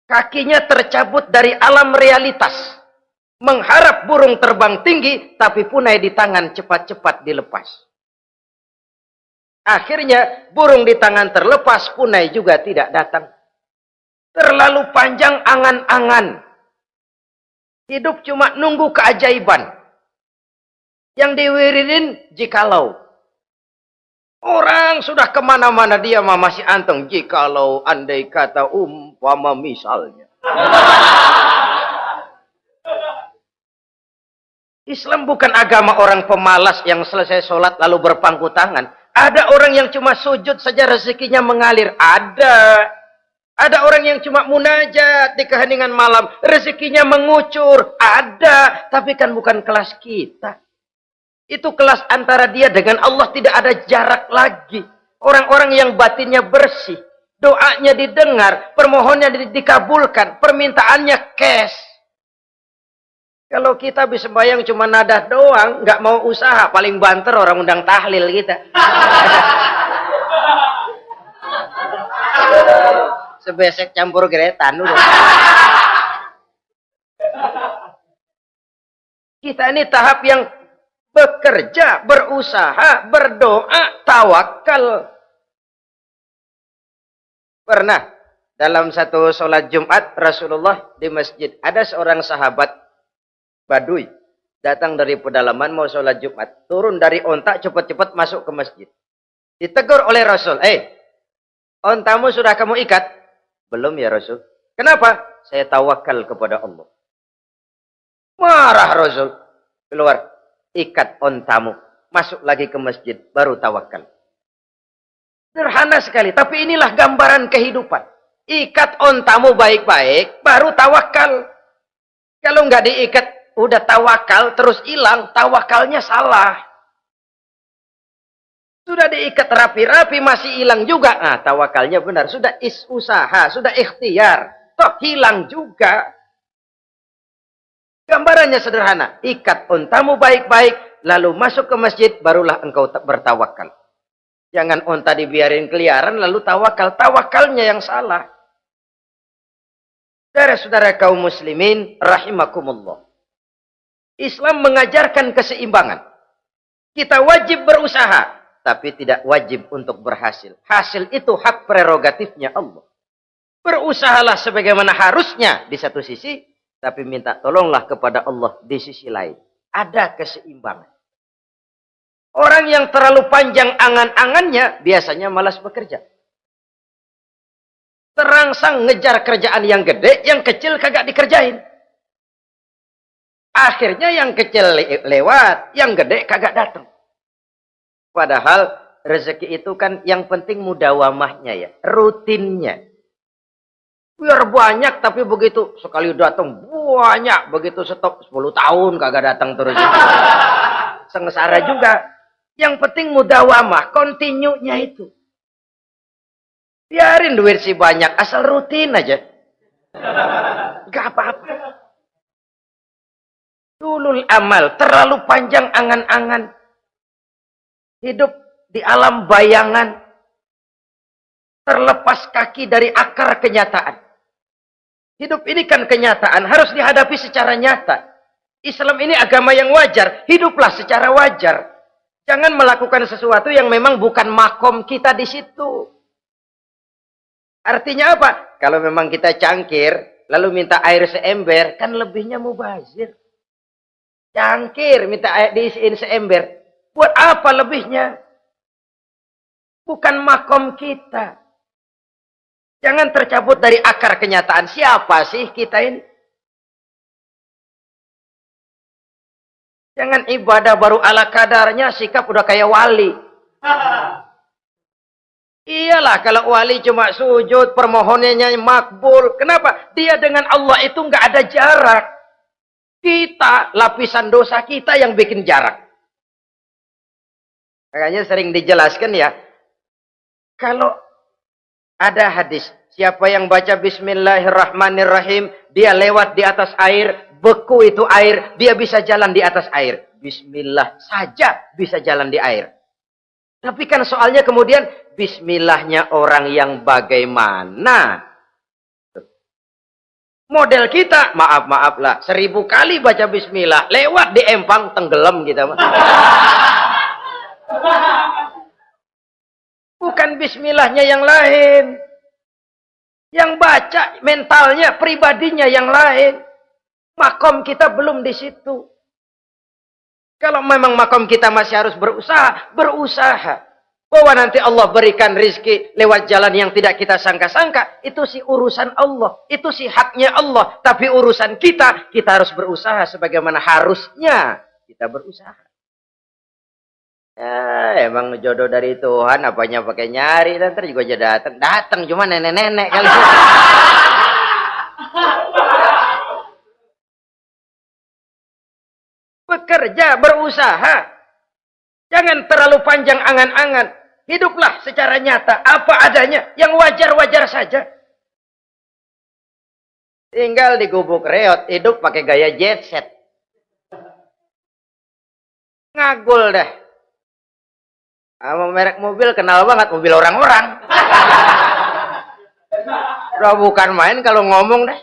Speaker 1: Kakinya tercabut dari alam realitas. Mengharap burung terbang tinggi, tapi punai di tangan cepat-cepat dilepas. Akhirnya burung di tangan terlepas, punai juga tidak datang. Terlalu panjang angan-angan. Hidup cuma nunggu keajaiban. Yang diwiridin jikalau. Orang sudah kemana-mana dia masih anteng. Jikalau andai kata umpama misalnya. Islam bukan agama orang pemalas yang selesai sholat lalu berpangku tangan. Ada orang yang cuma sujud saja rezekinya mengalir. Ada. Ada orang yang cuma munajat di keheningan malam. Rezekinya mengucur. Ada. Tapi kan bukan kelas kita. Itu kelas antara dia dengan Allah, tidak ada jarak lagi. Orang-orang yang batinnya bersih. Doanya didengar. Permohonannya dikabulkan. Permintaannya cash. Kalau kita bisa bayang cuma nadah doang, nggak mau usaha, paling banter orang undang tahlil kita. sebesek campur geretan udah. Kita ini tahap yang bekerja, berusaha, berdoa, tawakal. Pernah dalam satu sholat Jumat Rasulullah di masjid, ada seorang sahabat Badui datang dari pedalaman mau sholat Jumat, turun dari onta cepat-cepat masuk ke masjid. Ditegur oleh Rasul, ontamu sudah kamu ikat? Belum ya Rasul. Kenapa? Saya tawakal kepada Allah. Marah Rasul. Keluar, ikat ontamu, masuk lagi ke masjid, baru tawakal. Sederhana sekali, tapi inilah gambaran kehidupan. Ikat ontamu baik-baik, baru tawakal. Kalau nggak diikat, udah tawakal, terus hilang, tawakalnya salah. Sudah diikat rapi-rapi, masih hilang juga. Nah, tawakalnya benar. Sudah usaha, sudah ikhtiar. Toh hilang juga. Gambarannya sederhana. Ikat ontamu baik-baik, lalu masuk ke masjid, barulah engkau bertawakal. Jangan onta dibiarin keliaran, lalu tawakal. Tawakalnya yang salah. Saudara-saudara kaum muslimin, rahimakumullah. Islam mengajarkan keseimbangan. Kita wajib berusaha, tapi tidak wajib untuk berhasil. Hasil itu hak prerogatifnya Allah. Berusahalah sebagaimana harusnya di satu sisi, tapi minta tolonglah kepada Allah di sisi lain. Ada keseimbangan. Orang yang terlalu panjang angan-angannya biasanya malas bekerja. Terangsang ngejar kerjaan yang gede, yang kecil kagak dikerjain. Akhirnya yang kecil lewat, yang gede kagak datang. Padahal rezeki itu kan yang penting mudawamahnya ya, rutinnya. Biar banyak tapi begitu sekali datang banyak, begitu stop 10 tahun kagak datang terus. Sengsara juga. Yang penting mudawamah, continue-nya itu. Biarin duit sih banyak, asal rutin aja. Gak apa-apa. Dulul amal, terlalu panjang angan-angan. Hidup di alam bayangan. Terlepas kaki dari akar kenyataan. Hidup ini kan kenyataan, harus dihadapi secara nyata. Islam ini agama yang wajar, hiduplah secara wajar. Jangan melakukan sesuatu yang memang bukan makom kita di situ. Artinya apa? Kalau memang kita cangkir, lalu minta air seember, kan lebihnya mubazir. Cangkir, minta air diisiin seember. Buat apa lebihnya? Bukan makom kita. Jangan tercabut dari akar kenyataan. Siapa sih kita ini? Jangan ibadah baru ala kadarnya, sikap udah kayak wali. Iyalah kalau wali cuma sujud, permohonannya makbul. Kenapa? Dia dengan Allah itu nggak ada jarak. Kita, lapisan dosa kita yang bikin jarak. Makanya sering dijelaskan ya. Kalau ada hadis, siapa yang baca Bismillahirrahmanirrahim, dia lewat di atas air, beku itu air, dia bisa jalan di atas air. Bismillah saja bisa jalan di air. Tapi kan soalnya kemudian, Bismillahnya orang yang bagaimana? Model kita, maaf lah, 1000 kali baca Bismillah, lewat di empang, tenggelam kita. Bukan Bismillahnya yang lain. Yang baca mentalnya, pribadinya yang lain. Makom kita belum di situ. Kalau memang makom kita masih harus berusaha, berusaha. Bahwa nanti Allah berikan rizki lewat jalan yang tidak kita sangka-sangka, itu sih urusan Allah. Itu sih haknya Allah. Tapi urusan kita harus berusaha sebagaimana harusnya kita berusaha. Ya, emang jodoh dari Tuhan, apanya pakai nyari, dan ntar juga aja datang. Datang cuma nenek-nenek kali. Bekerja, berusaha. Jangan terlalu panjang angan-angan. Hiduplah secara nyata, apa adanya, yang wajar-wajar saja. Tinggal di gubuk reot, hidup pakai gaya jet set. Ngagul dah. Sama merek mobil kenal banget, mobil orang-orang. Udah bukan main kalau ngomong deh.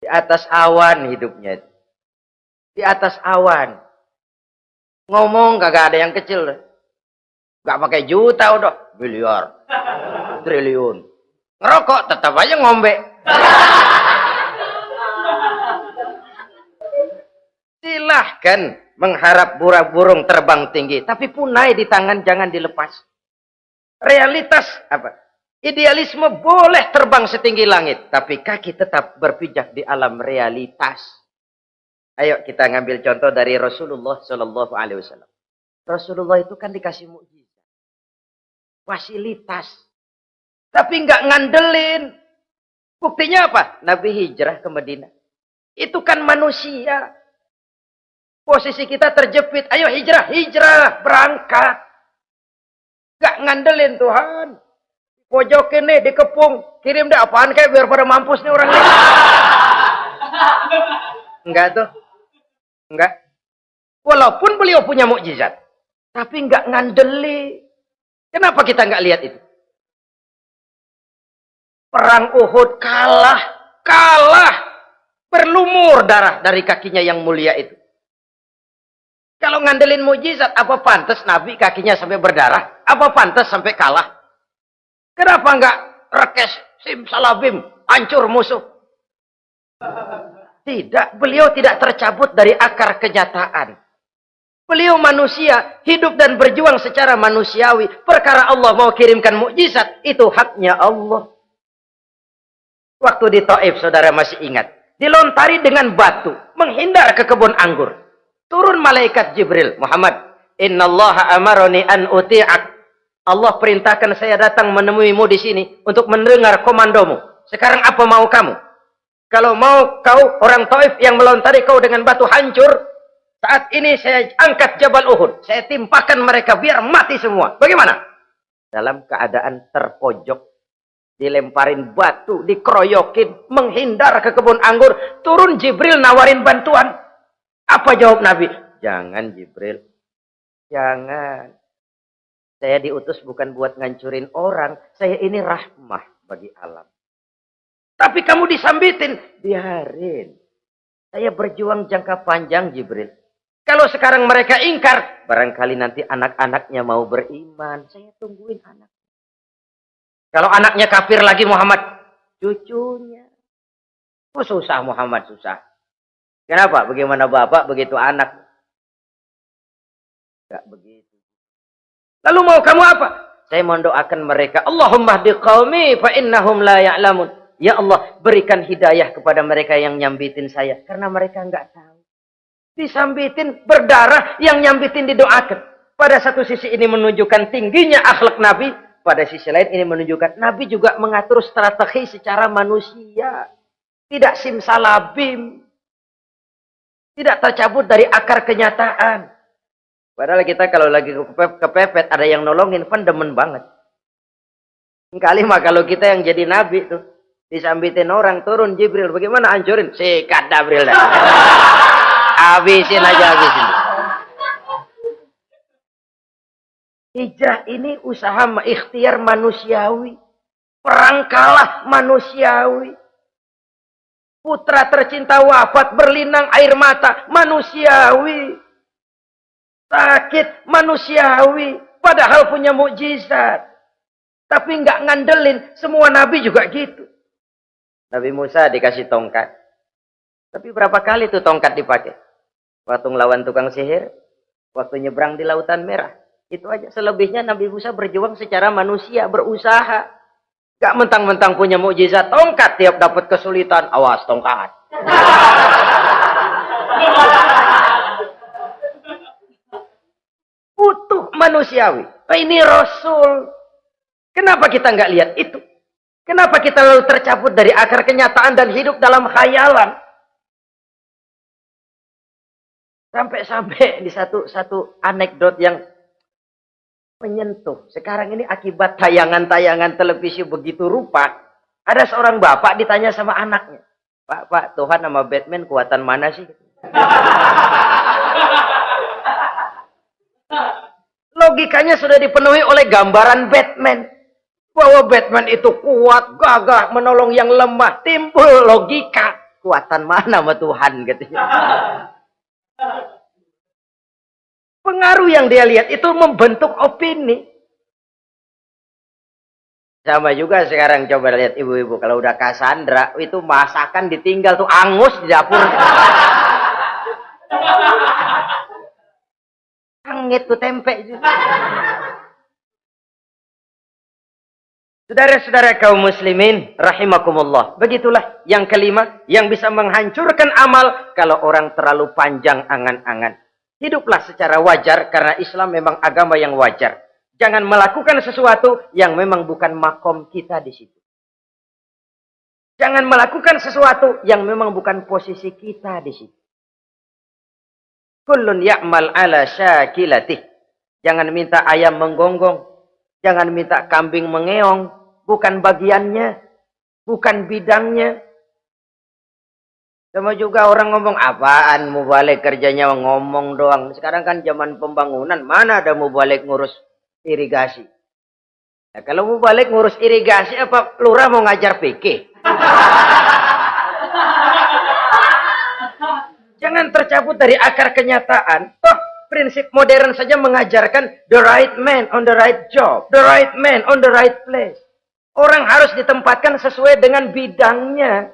Speaker 1: Di atas awan hidupnya. Di atas awan. Ngomong kagak ada yang kecil. Gak pakai juta udah. Miliar. Triliun. Ngerokok tetap aja ngombe. Silahkan mengharap burung terbang tinggi. Tapi punai di tangan jangan dilepas. Realitas apa? Idealisme boleh terbang setinggi langit. Tapi kaki tetap berpijak di alam realitas. Ayo kita ngambil contoh dari Rasulullah Sallallahu Alaihi Wasallam. Rasulullah itu kan dikasih mukjizat. Fasilitas. Tapi nggak ngandelin. Buktinya apa? Nabi hijrah ke Madinah. Itu kan manusia. Posisi kita terjepit. Ayo hijrah, hijrah, berangkat. Gak ngandelin Tuhan. Pojokin nih, dikepung. Kirim deh apaan kayak biar pada mampus nih orang ini. Enggak tuh. Enggak. Walaupun beliau punya mukjizat. Tapi enggak ngandeli. Kenapa kita enggak lihat itu? Perang Uhud kalah. Kalah. Berlumur darah dari kakinya yang mulia itu. Kalau ngandelin mukjizat, apa pantas Nabi kakinya sampai berdarah? Apa pantas sampai kalah? Kenapa enggak rekes, simsalabim, hancur musuh? Tidak, beliau tidak tercabut dari akar kenyataan. Beliau manusia, hidup dan berjuang secara manusiawi. Perkara Allah mau kirimkan mukjizat, itu haknya Allah. Waktu di Taif, saudara masih ingat. Dilontari dengan batu, menghindar ke kebun anggur. Turun malaikat Jibril, Muhammad, innallaha amaroni an uti'ak. Allah perintahkan saya datang menemuimu di sini untuk mendengar komandomu. Sekarang apa mau kamu? Kalau mau kau orang Taif yang melontari kau dengan batu hancur, saat ini saya angkat Jabal Uhud. Saya timpakan mereka biar mati semua. Bagaimana? Dalam keadaan terpojok, dilemparin batu, dikeroyokin, menghindar ke kebun anggur, turun Jibril nawarin bantuan. Apa jawab Nabi? Jangan Jibril. Jangan. Saya diutus bukan buat ngancurin orang. Saya ini rahmah bagi alam. Tapi kamu disambitin. Biarin. Saya berjuang jangka panjang Jibril. Kalau sekarang mereka ingkar. Barangkali nanti anak-anaknya mau beriman. Saya tungguin anak. Kalau anaknya kafir lagi Muhammad. Cucunya. Oh susah Muhammad, susah. Kenapa? Bagaimana bapak, begitu anak. Enggak begitu. Lalu mau kamu apa? Saya mendoakan mereka. Allahumma hdi qaumi fa innahum la ya'lamun. Ya Allah, berikan hidayah kepada mereka yang nyambitin saya. Karena mereka enggak tahu. Disambitin, berdarah, yang nyambitin didoakan. Pada satu sisi ini menunjukkan tingginya akhlak Nabi. Pada sisi lain ini menunjukkan Nabi juga mengatur strategi secara manusia. Tidak simsalabim. Tidak tercabut dari akar kenyataan. Padahal kita kalau lagi kepepet, ada yang nolongin, kan demen banget. Kali mah kalau kita yang jadi nabi tuh, disambitin orang, turun Jibril, bagaimana hancurin? Sikat Jibril dah. Habisin aja, habisin. Hijrah ini usaha ikhtiar manusiawi. Perang kalah manusiawi. Putra tercinta wafat, berlinang air mata, manusiawi. Sakit, manusiawi. Padahal punya mukjizat. Tapi nggak ngandelin. Semua nabi juga gitu. Nabi Musa dikasih tongkat. Tapi berapa kali tuh tongkat dipakai? Waktu ngelawan tukang sihir. Waktu nyebrang di Lautan Merah. Itu aja. Selebihnya Nabi Musa berjuang secara manusia, berusaha. Gak mentang-mentang punya mukjizat tongkat, tiap dapat kesulitan, awas tongkat. Utuh manusiawi. Ini Rasul. Kenapa kita nggak lihat itu? Kenapa kita lalu tercabut dari akar kenyataan dan hidup dalam khayalan? Sampai di satu anekdot yang menyentuh. Sekarang ini akibat tayangan-tayangan televisi begitu rupa, ada seorang bapak ditanya sama anaknya, Pak, Tuhan sama Batman kuatan mana sih? Logikanya sudah dipenuhi oleh gambaran Batman. Bahwa Batman itu kuat, gagah, menolong yang lemah. Timbul logika. Kuatan mana sama Tuhan gitu. Pengaruh yang dia lihat itu membentuk opini. Sama juga sekarang coba lihat ibu-ibu. Kalau udah Cassandra, itu masakan ditinggal tuh angus di dapur. Angit tuh tempe juga. Saudara-saudara kaum muslimin, rahimakumullah. Begitulah yang kelima, yang bisa menghancurkan amal kalau orang terlalu panjang angan-angan. Hiduplah secara wajar karena Islam memang agama yang wajar. Jangan melakukan sesuatu yang memang bukan makom kita di situ. Jangan melakukan sesuatu yang memang bukan posisi kita di situ. Kullun ya'mal ala syakilatih. Jangan minta ayam menggonggong. Jangan minta kambing mengeong. Bukan bagiannya. Bukan bidangnya. Sama juga orang ngomong, apaan mubalik kerjanya ngomong doang. Sekarang kan zaman pembangunan. Mana ada mubalik ngurus irigasi. Nah, kalau mubalik ngurus irigasi, apa lurah mau ngajar PK? Jangan tercabut dari akar kenyataan. Toh, prinsip modern saja mengajarkan the right man on the right job. The right man on the right place. Orang harus ditempatkan sesuai dengan bidangnya.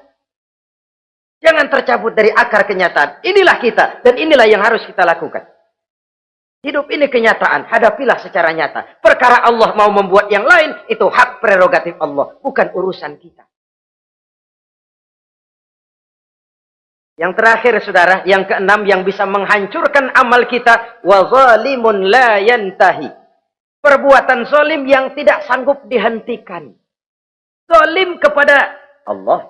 Speaker 1: Jangan tercabut dari akar kenyataan. Inilah kita. Dan inilah yang harus kita lakukan. Hidup ini kenyataan. Hadapilah secara nyata. Perkara Allah mau membuat yang lain. Itu hak prerogatif Allah. Bukan urusan kita. Yang terakhir saudara. Yang keenam yang bisa menghancurkan amal kita. Wa zalimun la yantahi. Perbuatan zalim yang tidak sanggup dihentikan. Zalim kepada Allah.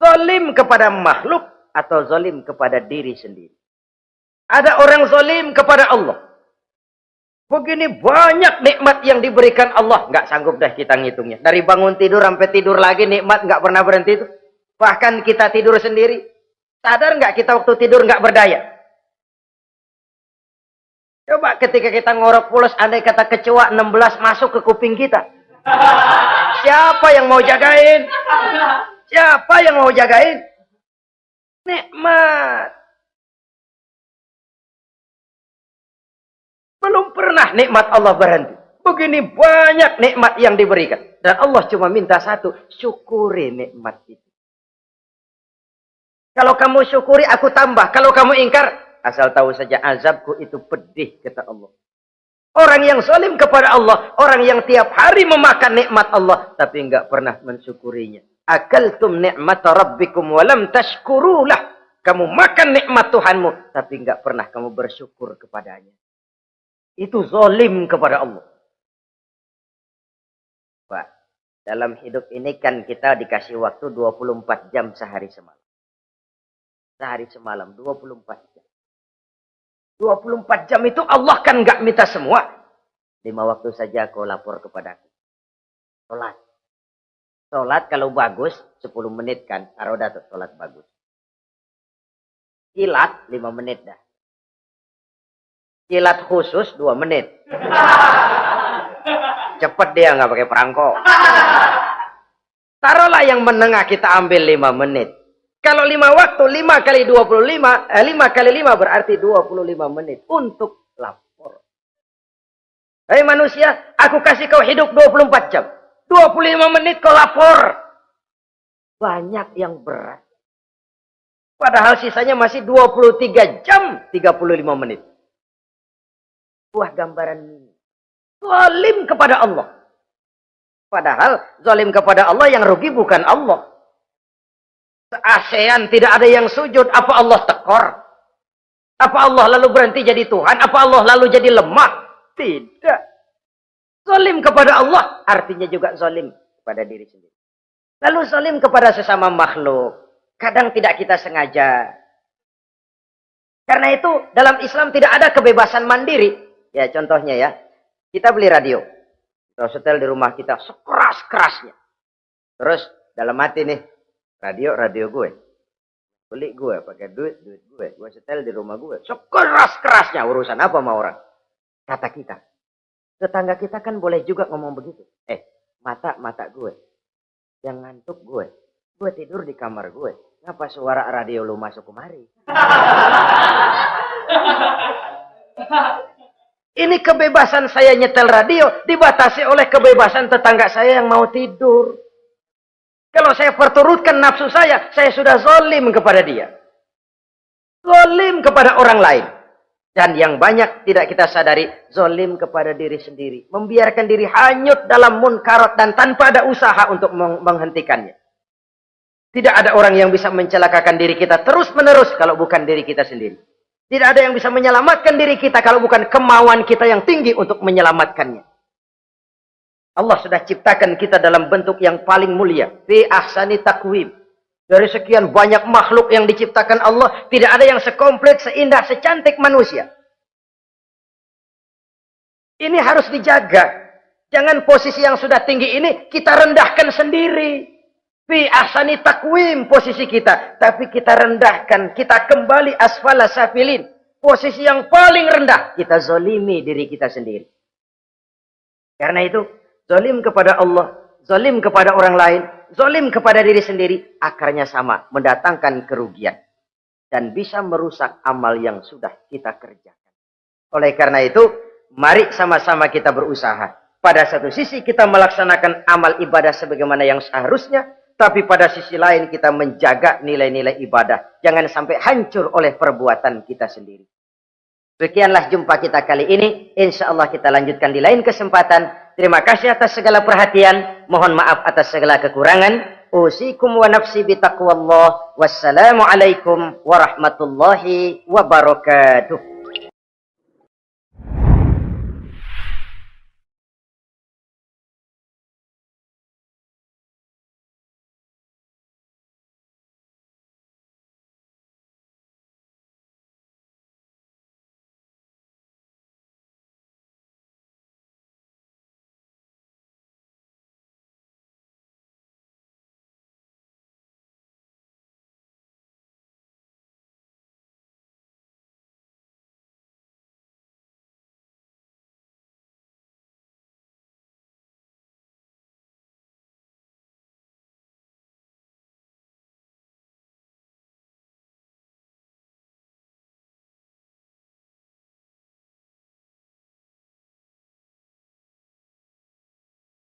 Speaker 1: Zalim kepada makhluk. Atau zalim kepada diri sendiri. Ada orang zalim kepada Allah. Begini banyak nikmat yang diberikan Allah. Nggak sanggup dah kita ngitungnya. Dari bangun tidur sampai tidur lagi nikmat nggak pernah berhenti itu. Bahkan kita tidur sendiri. Sadar nggak kita waktu tidur nggak berdaya? Coba ketika kita ngorok pulas, andai kata kecoa 16 masuk ke kuping kita. Siapa yang mau jagain? Siapa yang mau jagain? Nikmat. Belum pernah nikmat Allah berhenti. Begini banyak nikmat yang diberikan. Dan Allah cuma minta satu. Syukuri nikmat itu. Kalau kamu syukuri, aku tambah. Kalau kamu ingkar, asal tahu saja azabku itu pedih, kata Allah. Orang yang zalim kepada Allah. Orang yang tiap hari memakan nikmat Allah. Tapi enggak pernah mensyukurinya. Akaltum ni'mata rabbikum walam tashkurulah. Kamu makan nikmat Tuhanmu. Tapi enggak pernah kamu bersyukur kepadanya. Itu zalim kepada Allah. Pak, dalam hidup ini kan kita dikasih waktu 24 jam sehari semalam. Sehari semalam, 24 jam. 24 jam itu Allah kan nggak minta semua. 5 waktu saja kau lapor kepadaku. Sholat. Sholat kalau bagus, 10 menit kan. Taruh dah tuh, sholat bagus. Kilat, 5 menit dah. Kilat khusus 2 menit. Cepet dia nggak pakai perangko. Taruhlah yang menengah kita ambil 5 menit. Kalau 5 waktu, 5 kali 25, 5 kali 5 berarti 25 menit untuk lapor. Hei manusia, aku kasih kau hidup 24 jam. 25 menit kau lapor. Banyak yang berat. Padahal sisanya masih 23 jam 35 menit. Buah gambaran zalim kepada Allah. Padahal zalim kepada Allah yang rugi bukan Allah. Se-ASEAN tidak ada yang sujud. Apa Allah tekor? Apa Allah lalu berhenti jadi Tuhan? Apa Allah lalu jadi lemah? Tidak. Zalim kepada Allah artinya juga zalim kepada diri sendiri. Lalu zalim kepada sesama makhluk. Kadang tidak kita sengaja. Karena itu dalam Islam tidak ada kebebasan mandiri. Ya contohnya ya, kita beli radio, kita setel di rumah kita sekeras-kerasnya. Terus dalam hati nih, radio gue, beli gue, pakai duit gue setel di rumah gue, sekeras-kerasnya. Urusan apa sama orang? Kata kita, tetangga kita kan boleh juga ngomong begitu. mata gue. Yang ngantuk gue. Gue tidur di kamar gue. Ngapa suara radio lu masuk kemari? Ini kebebasan saya nyetel radio dibatasi oleh kebebasan tetangga saya yang mau tidur. Kalau saya perturutkan nafsu saya sudah zalim kepada dia. Zalim kepada orang lain. Dan yang banyak tidak kita sadari, zalim kepada diri sendiri. Membiarkan diri hanyut dalam munkarat dan tanpa ada usaha untuk menghentikannya. Tidak ada orang yang bisa mencelakakan diri kita terus-menerus kalau bukan diri kita sendiri. Tidak ada yang bisa menyelamatkan diri kita kalau bukan kemauan kita yang tinggi untuk menyelamatkannya. Allah sudah ciptakan kita dalam bentuk yang paling mulia. Fi ahsani taqwim. Dari sekian banyak makhluk yang diciptakan Allah, tidak ada yang sekomplit, seindah, secantik manusia. Ini harus dijaga. Jangan posisi yang sudah tinggi ini kita rendahkan sendiri. Fi ahsani taqwim posisi kita. Tapi kita rendahkan. Kita kembali asfala safilin. Posisi yang paling rendah. Kita zalimi diri kita sendiri. Karena itu, zalim kepada Allah, zalim kepada orang lain, zalim kepada diri sendiri, akarnya sama, mendatangkan kerugian. Dan bisa merusak amal yang sudah kita kerjakan. Oleh karena itu, mari sama-sama kita berusaha. Pada satu sisi kita melaksanakan amal ibadah sebagaimana yang seharusnya, tapi pada sisi lain kita menjaga nilai-nilai ibadah. Jangan sampai hancur oleh perbuatan kita sendiri. Sekianlah jumpa kita kali ini. Insya Allah kita lanjutkan di lain kesempatan. Terima kasih atas segala perhatian. Mohon maaf atas segala kekurangan. Usikum wa nafsi bitaqwallah. Wassalamualaikum warahmatullahi wabarakatuh.